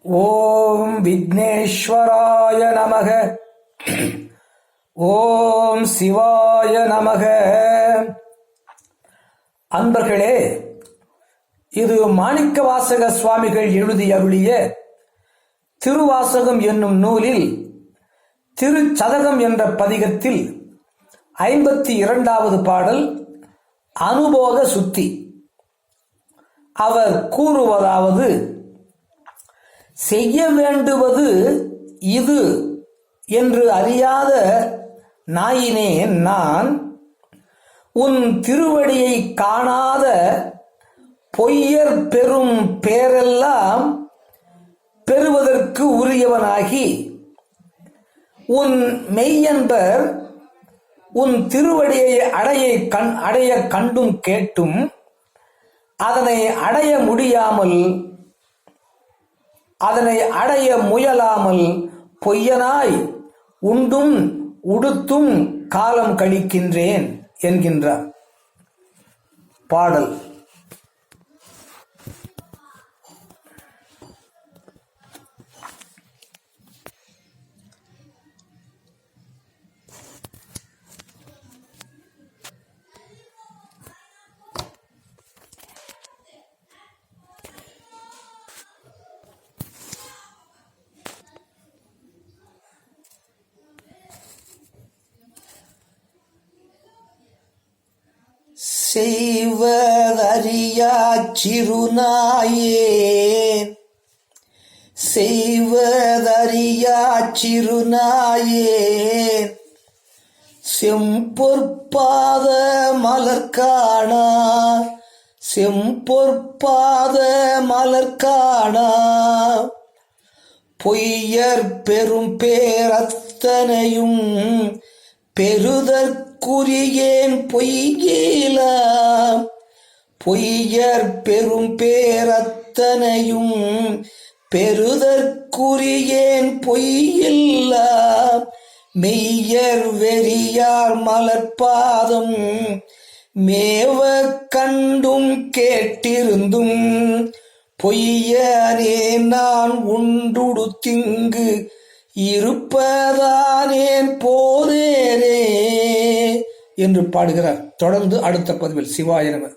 ஓம் விக்னேஸ்வராய நமக. ஓம் சிவாய நமக. அன்பர்களே, இது மாணிக்கவாசக சுவாமிகள் எழுதி அருளிய திருவாசகம் என்னும் நூலில் திருச்சதகம் என்ற பதிகத்தில் 52வது பாடல் அனுபோக சுத்தி. அவர் கூறுவதாவது: செய்ய வேண்டுவது இது என்று அறியாத நாயினேன் நான், உன் திருவடியை காணாத பொய்யர் பெரும் பேரெல்லாம் பெறுவதற்கு உரியவனாகி, உன் மெய்யன்பர் உன் திருவடியை அடைய கண்டும் கேட்டும் அதனை அடைய முயலாமல் பொய்யனாய் உண்டும் உடுத்தும் காலம் கழிக்கின்றேன் என்கின்றார். பாடல். செய்வதறியா சிறுநாயேன், செய்வதறியா சிறுநாயேன், செம்பொற்பாத மலர்காணா, செம்பொற்பாத மலர்காணா, பொய்யர் பெரும் பேரத்தனையும் பெறுதற்குரியேன் பொய்யேலாம், பொய்யர் பெரும் பேரத்தனையும் பெறுதற்குரியேன் பொய்யில்லாம், மெய்யர் வெறியார் மலர்பாதம் மேவ கண்டும் கேட்டிருந்தும், பொய்யனே நான் உண்டுடுத்திங்கு இருப்பதானேன் போதேரே என்று பாடுகிறார். தொடர்ந்து அடுத்த பதிவில். சிவாய நம.